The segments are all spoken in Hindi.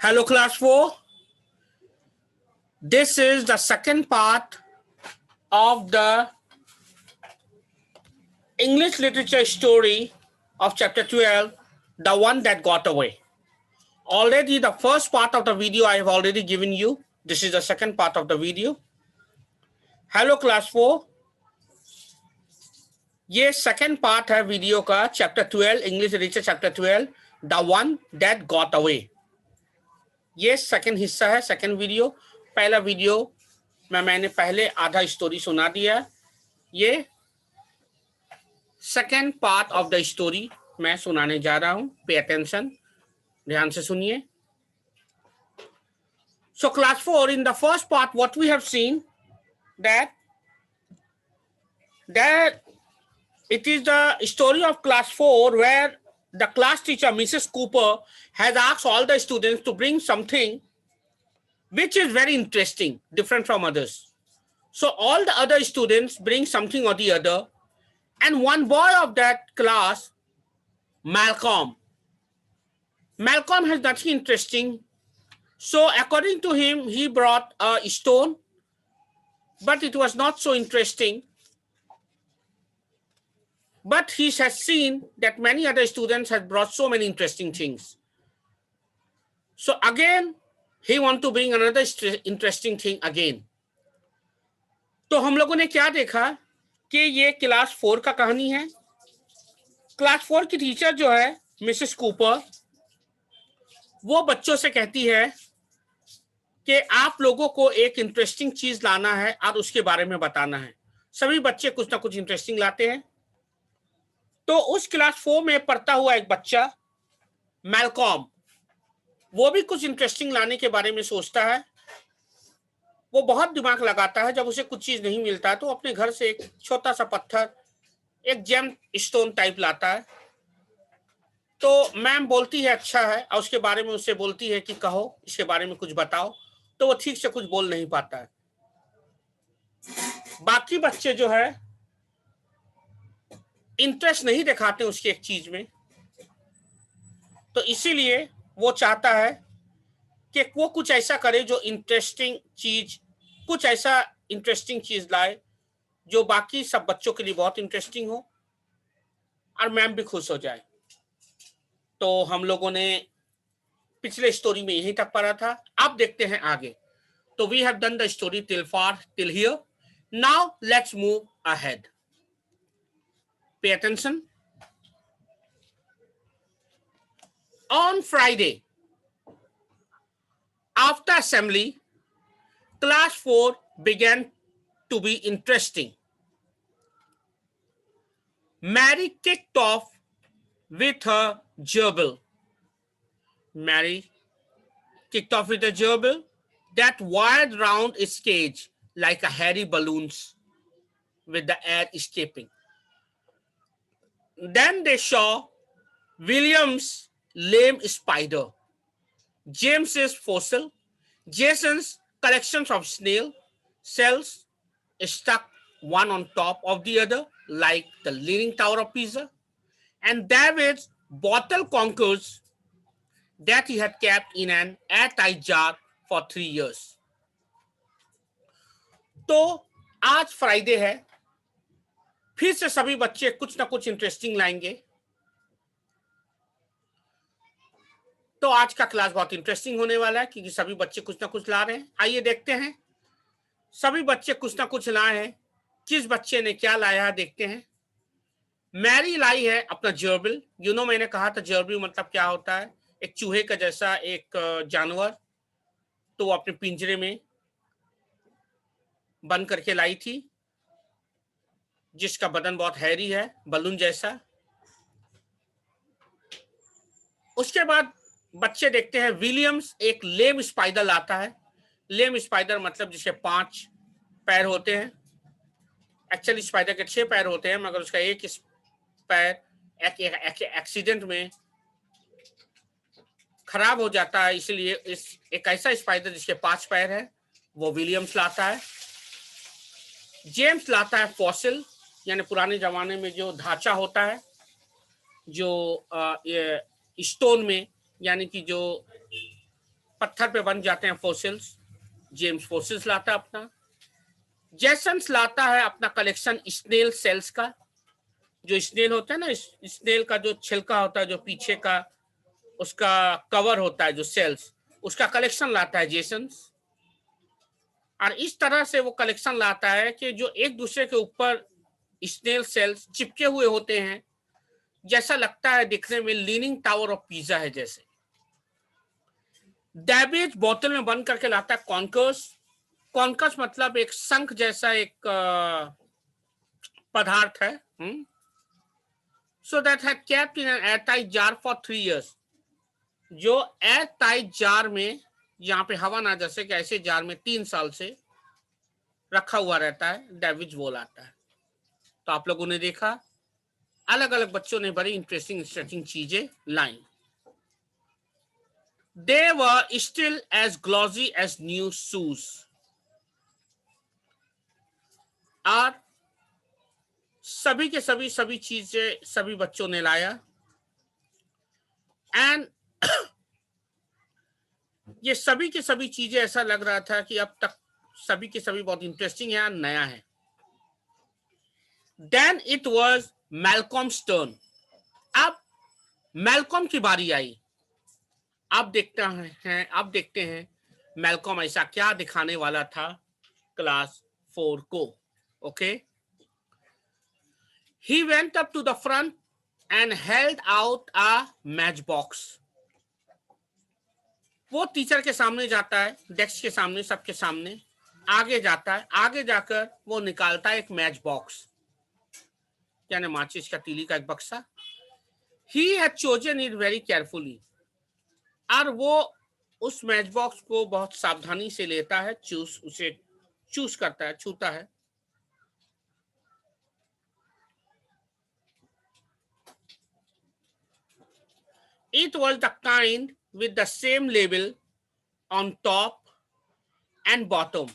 Hello class 4. This is the second part of the English literature story of chapter 12, The One That Got Away. Already the first part of the video I have already given you. This is the second part of the video. Hello class 4. ये सेकंड पार्ट है वीडियो का chapter 12 English literature chapter 12 the one that got away. ये सेकंड हिस्सा है, सेकंड वीडियो। पहला वीडियो में मैंने पहले आधा स्टोरी सुना दिया। ये second part of the story मैं सुनाने जा रहा हूं। पे अटेंशन, ध्यान से सुनिए। So class 4, in the first part what we have seen that it is the story of class 4 where the class teacher, Mrs. Cooper, has asked all the students to bring something which is very interesting, different from others. So all the other students bring something or the other. And one boy of that class, Malcolm has nothing interesting. So according to him, he brought a stone, but it was not so interesting. But he has seen that many other students have brought so many interesting things. So again, he want to bring another interesting thing again. तो हम लोगों ने क्या देखा कि ये क्लास 4 का कहानी है। क्लास 4 की टीचर जो है मिसेस कूपर, वो बच्चों से कहती है कि आप लोगों को एक इंटरेस्टिंग चीज लाना है और उसके बारे में बताना है। सभी बच्चे कुछ ना कुछ इंटरेस्टिंग लाते हैं। तो उस क्लास 4 में पढ़ता हुआ एक बच्चा मैलकॉम, वो भी कुछ इंटरेस्टिंग लाने के बारे में सोचता है। वो बहुत दिमाग लगाता है। जब उसे कुछ चीज नहीं मिलता तो अपने घर से एक छोटा सा पत्थर, एक जेम स्टोन टाइप लाता है। तो मैम बोलती है अच्छा है, और उसके बारे में उससे बोलती है कि कहो, इसके बारे में कुछ बताओ। तो वो ठीक से कुछ बोल नहीं पाता है। बाकी बच्चे जो है इंटरेस्ट नहीं दिखाते उसकी एक चीज में, तो इसीलिए वो चाहता है कि वो कुछ ऐसा करे जो इंटरेस्टिंग चीज, कुछ ऐसा इंटरेस्टिंग चीज लाए जो बाकी सब बच्चों के लिए बहुत इंटरेस्टिंग हो और मैम भी खुश हो जाए। तो हम लोगों ने पिछले स्टोरी में यहीं तक पढ़ा था। अब देखते हैं आगे। तो we have done the story till here. Now let's move ahead. Pay attention. On Friday, after assembly, class 4 began to be interesting. Mary kicked off with her gerbil. Mary kicked off with a gerbil that wired round its cage like a hairy balloons with the air escaping. Then they saw William's lame spider, James's fossil, Jason's collections of snail shells stuck one on top of the other like the Leaning Tower of Pisa, and David's bottle conchers that he had kept in an airtight jar for 3 years. तो आज फ्राइडे है, फिर से सभी बच्चे कुछ ना कुछ इंटरेस्टिंग लाएंगे। तो आज का क्लास बहुत इंटरेस्टिंग होने वाला है क्योंकि सभी बच्चे कुछ ना कुछ ला रहे हैं। आइए देखते हैं, सभी बच्चे कुछ ना कुछ लाए हैं। किस बच्चे ने क्या लाया है देखते हैं। मैरी लाई है अपना जर्बिल। मैंने कहा था जर्बिल मतलब क्या होता है, एक चूहे का जैसा एक जानवर। तो वो अपने पिंजरे में बंद करके लाई थी, जिसका बदन बहुत हैरी है, बलून जैसा। उसके बाद बच्चे देखते हैं विलियम्स एक लेम स्पाइडर लाता है। लेम स्पाइडर मतलब जिसके 5 पैर होते हैं। एक्चुअली स्पाइडर के 6 पैर होते हैं, मगर उसका एक पैर एक एक्सीडेंट में खराब हो जाता है, इसलिए इस एक ऐसा स्पाइडर जिसके 5 पैर है वो विलियम्स लाता है। जेम्स लाता है फॉसिल, यानी पुराने जमाने में जो ढांचा होता है। जो ये स्टोन में, यानी कि जो पत्थर पे बन जाते हैं फॉसिल्स, जेम्स फॉसिल्स लाता है अपना। जेसन्स लाता है अपना कलेक्शन स्नेल सेल्स का, जो स्नेल होता है ना, स्नेल का जो छिलका होता है, जो पीछे का उसका कवर होता है, जो सेल्स, उसका कलेक्शन लाता है जेसन्स। और इस तरह से वो कलेक्शन लाता है कि जो एक दूसरे के ऊपर स्नेल सेल्स चिपके हुए होते हैं, जैसा लगता है दिखने में लीनिंग टावर ऑफ पीजा है जैसे। डैबेज बोतल में बंद करके लाता है कॉन्कर्स। कॉन्कर्स मतलब एक शंख जैसा एक पदार्थ है, so that had kept in an airtight jar for 3 years। जो एयरटाइट जार में, यहाँ पे हवा ना जा सके, ऐसे जार में 3 साल से रखा हुआ रहता है, डैविज वॉल आता है। तो आप लोगों ने देखा, अलग अलग बच्चों ने बड़ी इंटरेस्टिंग चीजें लाई। They were still as glossy as new shoes। और सभी के सभी चीजें सभी बच्चों ने लाया। एंड ये सभी के सभी चीजें ऐसा लग रहा था कि अब तक सभी के सभी बहुत इंटरेस्टिंग है, नया है। Then it was Malcolm's turn। अब मैलकॉम की बारी आई। अब देखते हैं मैलकॉम ऐसा क्या दिखाने वाला था क्लास 4 को। Okay, he went up to the front and held out a matchbox। वो टीचर के सामने जाता है, डेस्क के सामने, सबके सामने आगे जाता है, आगे जाकर वो निकालता है एक मैच बॉक्स, यानी माचिस का तीली का एक बक्सा। He had chosen it very carefully। और वो उस मैच बॉक्स को बहुत सावधानी से लेता है, उसे चूज करता है, छूता है। It was the kind with the same label on top and bottom,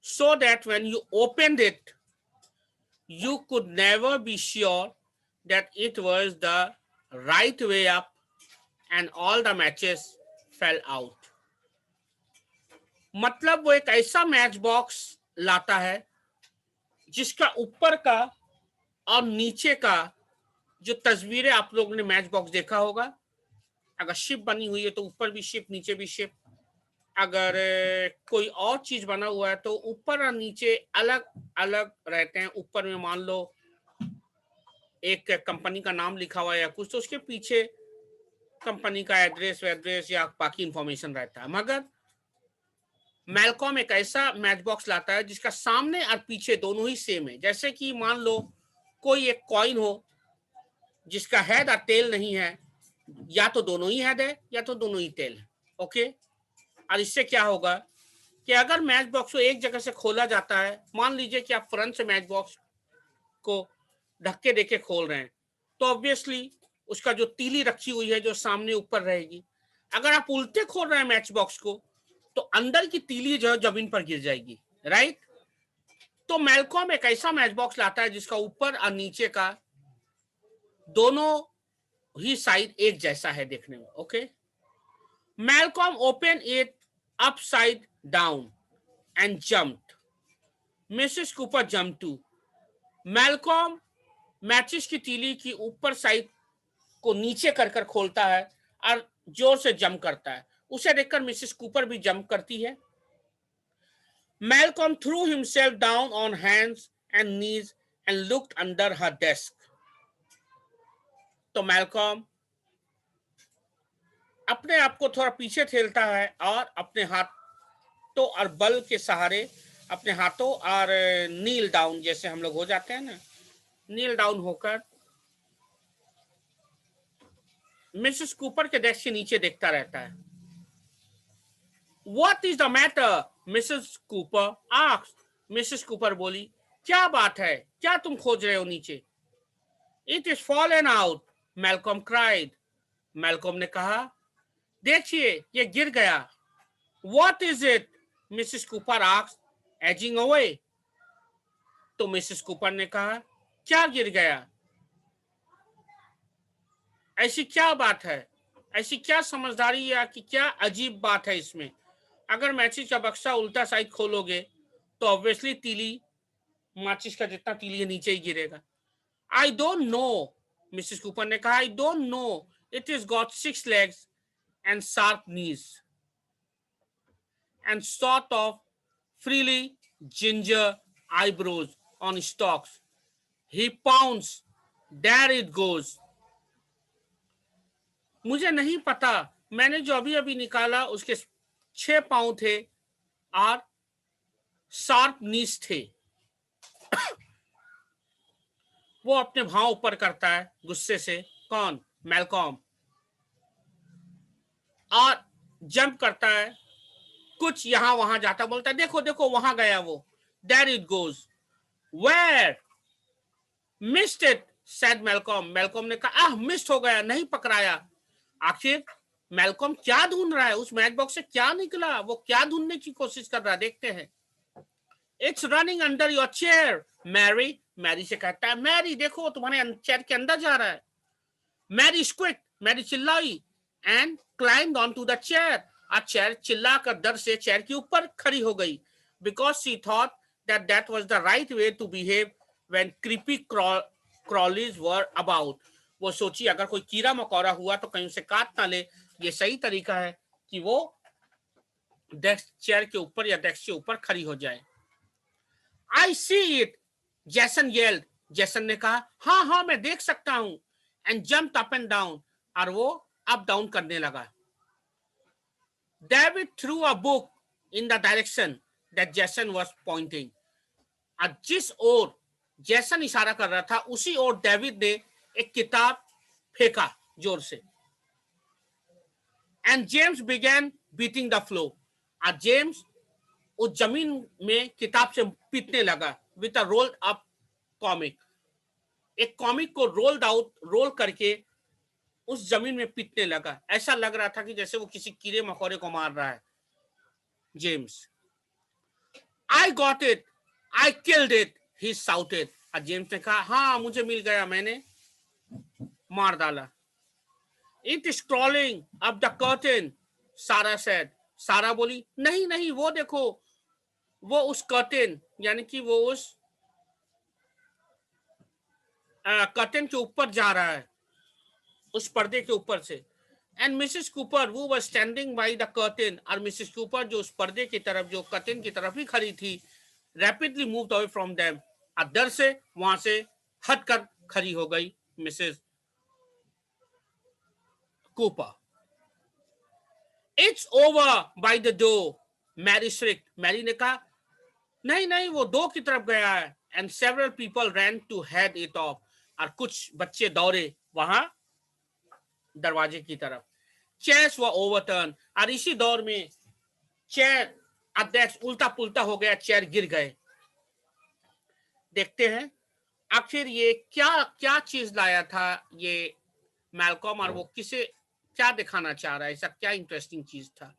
so that when you opened it, you could never be sure that it was the right way up and all the matches fell out। मतलब वो एक ऐसा मैच बॉक्स लाता है जिसका ऊपर का और नीचे का जो तस्वीरें, आप लोगों ने मैच बॉक्स देखा होगा, अगर शिप बनी हुई है तो ऊपर भी शिप, नीचे भी शिप। अगर कोई और चीज बना हुआ है तो ऊपर और नीचे अलग अलग रहते हैं। ऊपर में मान लो एक कंपनी का नाम लिखा हुआ है या कुछ, तो उसके पीछे कंपनी का एड्रेस या बाकी इंफॉर्मेशन रहता है। मगर मैलकॉम एक ऐसा मैच बॉक्स लाता है जिसका सामने और पीछे दोनों ही सेम है। जैसे कि मान लो कोई एक कॉइन हो जिसका हेड और टेल नहीं है, या तो दोनों ही हेड है या तो दोनों ही टेल है। ओके, और इससे क्या होगा कि अगर मैच बॉक्स को एक जगह से खोला जाता है, मान लीजिए कि आप फ्रंट से मैच बॉक्स को धक्के देके खोल रहे हैं, तो ऑब्वियसली उसका जो तीली रखी हुई है जो सामने ऊपर रहेगी। अगर आप उल्टे खोल रहे हैं मैच बॉक्स को, तो अंदर की तीली जो है जमीन पर गिर जाएगी, राइट। तो मैलकॉम एक ऐसा मैच बॉक्स लाता है जिसका ऊपर और नीचे का दोनों ही साइड एक जैसा है देखने में। Okay, Malcolm open it upside down and jumped। Mrs Cooper jumped too। Malcolm matches की तीली की ऊपर साइड को नीचे कर कर खोलता है और जोर से जंप करता है। उसे देखकर मिसेस कूपर भी जंप करती है। Malcolm threw himself down on hands and knees and looked under her desk। तो मैलकॉम अपने आप को थोड़ा पीछे ठेलता है और अपने हाथों और बल के सहारे, अपने हाथों और नील डाउन, जैसे हम लोग हो जाते हैं ना, नील डाउन होकर मिसेस कूपर के डेस्क के नीचे देखता रहता है। What is the matter? Mrs Cooper asked। Mrs Cooper बोली, क्या बात है, क्या तुम खोज रहे हो नीचे? It is fallen out। Malcolm cried। Malcolm ने कहा, देखिए ये गिर गया। What is it? Mrs Cooper asked, edging away। तो मिसेस कूपर ने कहा, क्या गिर गया? ऐसी क्या बात है, ऐसी क्या समझदारी या कि क्या अजीब बात है इसमें? अगर माचिस का बक्सा उल्टा साइड खोलोगे तो ऑब्वियसली तीली माचिस का जितना तीली है नीचे ही गिरेगा। I don't know, Mrs Cooper ने कहा, I don't know, it is got 6 legs and sharp knees and sort of frilly ginger eyebrows on stalks. He pounds, there it goes. मुझे नहीं पता, मैंने जो अभी अभी निकाला उसके 6 पाँव थे और शार्प नीस थे। वो अपने भाव ऊपर करता है गुस्से से। कौन? मैलकॉम। और जंप करता है, कुछ यहां वहां जाता, बोलता है देखो देखो वहां गया वो, there it goes. Where? Missed it, said Malcolm. Malcolm ने कहा मिस्ड हो गया, नहीं पकड़ाया। आखिर मैलकॉम क्या ढूंढ रहा है? उस मैच बॉक्स से क्या निकला? वो क्या ढूंढने की कोशिश कर रहा है, देखते हैं। It's running under your chair Mary. Mary से कहता है मैरी देखो तुम्हारे चेयर के अंदर जा रहा है। मैरी स्क्विट, मैरी चिल्लाई, and climbed on to the chair. Chair चिल्ला कर डर से चेयर के ऊपर खड़ी हो गई, because she thought that that was the right way to behave when creepy crawlies were about. वो सोची अगर कोई कीड़ा मकोड़ा हुआ तो कहीं उसे काट ना ले, ये सही तरीका है कि वो डेस्क चेयर के ऊपर या डेस्क के ऊपर खड़ी हो जाए। आई सी इट, जैसन येल्ड। जैसन ने कहा हाँ हाँ मैं देख सकता हूं, and jump up and down, और वो अप डाउन करने लगा। David through a book in the direction that जैसन वाज पॉइंटिंग। और जिस ओर जैसन इशारा कर रहा था उसी ओर डेविड ने एक किताब फेंका जोर से। And James began beating the floor. और जेम्स उस जमीन में किताब से पीटने लगा with a rolled up comic. एक कॉमिक को रोल करके उस जमीन में पीटने लगा। ऐसा लग रहा था कि जैसे वो किसी कीड़े मकोड़े को मार रहा है। James, I got it, I killed it, he shouted. और जेम्स ने कहा हाँ मुझे मिल गया, मैंने मार डाला। It is crawling up the curtain, सारा सेड। सारा बोली नहीं नहीं वो देखो, वो उस कर्टेन यानी कि वो उस कर्टेन के ऊपर जा रहा है, उस पर्दे के ऊपर से। एंड मिसेस कूपर वो was standing by the curtain. और मिसेस कूपर जो उस पर्दे की तरफ, जो कर्टेन की तरफ ही खड़ी थी, rapidly moved away from them. और डर से वहां से हटकर खड़ी हो गई Mrs Cooper. It's over by the door, Mary shrieked. Mary ने कहा नहीं नहीं वो डोर की तरफ गया है। And several people ran to head it off. और कुछ बच्चे दौड़े वहां दरवाजे की तरफ। Chairs were overturn. और इसी दौर में चेयर अध्यक्ष उल्टा पुल्टा हो गया, चेयर गिर गए। देखते हैं आखिर ये क्या क्या चीज लाया था ये मैलकॉम, और वो किसे क्या दिखाना चाह रहा है, ऐसा क्या इंटरेस्टिंग चीज था।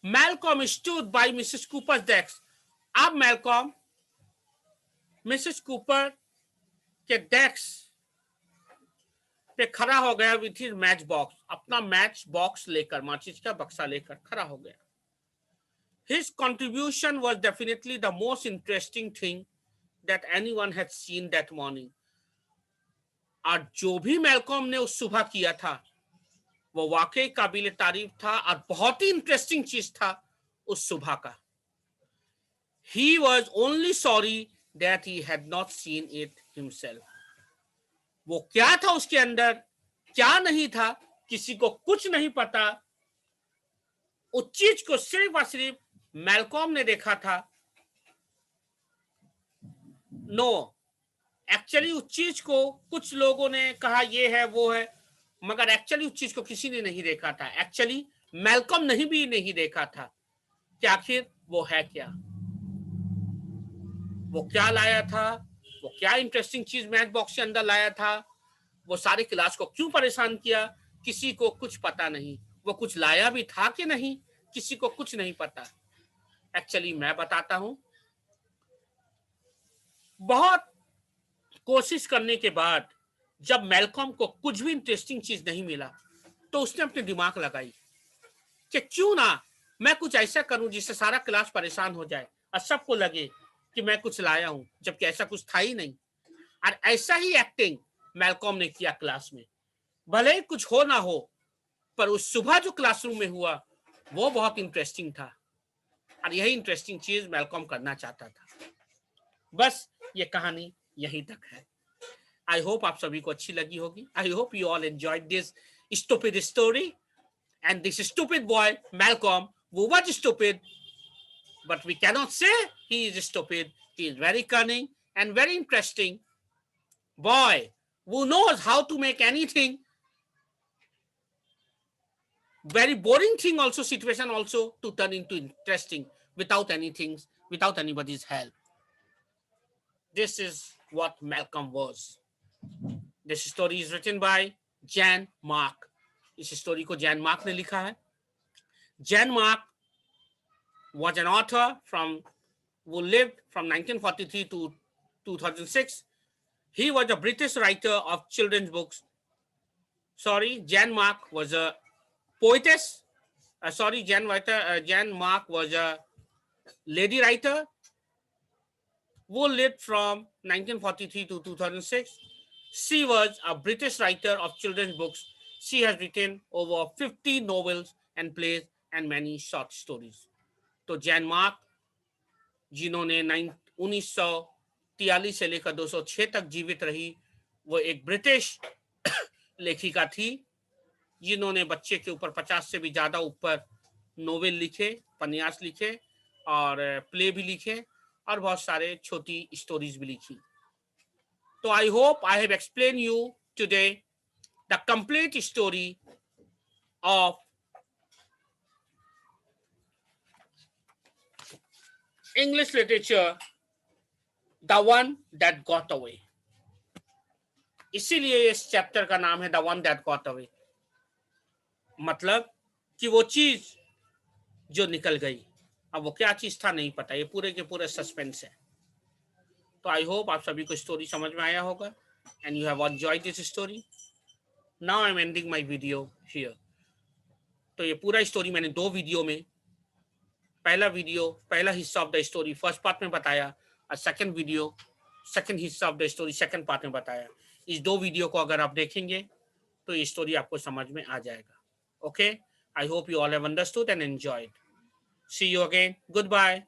Malcolm stood by Mrs Cooper desk. अब मैलकॉम मिसेस कूपर के डेस्क पे खड़ा हो गया विथ हिज मैच बॉक्स। अपना मैच बॉक्स लेकर, माचिस का बक्सा लेकर खड़ा हो गया। His contribution was definitely the most interesting thing that anyone had seen that morning. और जो भी मैलकॉम ने उस सुबह किया था वो वाकई काबिल तारीफ था और बहुत ही इंटरेस्टिंग चीज था उस सुबह का। He was only sorry that he had not seen it himself. वो क्या था उसके अंदर, क्या नहीं था, किसी को कुछ नहीं पता। उस चीज को सिर्फ और सिर्फ मैलकॉम ने देखा था। नो, एक्चुअली उस चीज को कुछ लोगों ने कहा ये है वो है, मगर एक्चुअली उस चीज को किसी ने नहीं देखा था। एक्चुअली मैलकॉम भी नहीं देखा था कि आखिर वो है क्या, वो क्या लाया था, वो क्या इंटरेस्टिंग चीज मैच बॉक्स के अंदर लाया था, वो सारे क्लास को क्यों परेशान किया, किसी को कुछ पता नहीं। वो कुछ लाया भी था कि नहीं, किसी को कुछ नहीं पता। एक्चुअली मैं बताता हूं, बहुत कोशिश करने के बाद जब मैल्कॉम को कुछ भी इंटरेस्टिंग चीज नहीं मिला, तो उसने अपने दिमाग लगाई कि क्यों ना मैं कुछ ऐसा करूं जिससे सारा क्लास परेशान हो जाए और सबको लगे कि मैं कुछ लाया हूं, जबकि ऐसा कुछ था ही नहीं। और ऐसा ही एक्टिंग मैल्कॉम ने किया क्लास में। भले ही कुछ हो ना हो, पर उस सुबह जो क्लासरूम में हुआ वो बहुत इंटरेस्टिंग था, और यही इंटरेस्टिंग चीज मैल्कॉम करना चाहता था। बस ये कहानी यहीं तक है। आई होप आप सभी को अच्छी लगी होगी। आई hope you all enjoyed this stupid story and this stupid boy Malcolm, who was stupid, but we cannot say he is stupid. He is very cunning and very interesting boy who knows how to make anything very boring thing also, situation also, to turn into interesting without anything, without anybody's help. This is what Malcolm was. This story is written by Jan Mark. इस स्टोरी को जैन मार्क ने लिखा है। Jain mark was an author who lived from 1943 to 2006. He was a British writer of children's books. Jan Mark was a poetess. Jan Mark was a lady writer who lived from 1943 to 2006. She was a British writer of children's books. She has written over 50 novels and plays and many short stories. तो जैन मार्क, जिन्होंने 1943 से लेकर 206 तक जीवित रही, वो एक ब्रिटिश लेखिका थी जिन्होंने बच्चे के ऊपर 50 से भी ज्यादा ऊपर नोवेल लिखे, उपन्यास लिखे और प्ले भी लिखे और बहुत सारे छोटी स्टोरीज भी लिखी। तो I hope I have explain you today the complete story of English literature, The One That Got Away. इसीलिए इस चैप्टर का नाम है The One That Got Away, मतलब कि वो चीज जो निकल गई। अब वो क्या चीज था नहीं पता, ये पूरे के पूरे सस्पेंस है। तो आई होप आप सभी को स्टोरी समझ में आया होगा and you have enjoyed this story. Now I am ending my video here. तो ये पूरा स्टोरी मैंने 2 वीडियो में, पहला हिस्सा of the story first part में बताया और सेकंड हिस्सा of the story second part में बताया। इस 2 वीडियो को अगर आप देखेंगे तो ये स्टोरी आपको समझ में आ जाएगा। Okay, I hope you all have understood and enjoyed. See you again, good bye.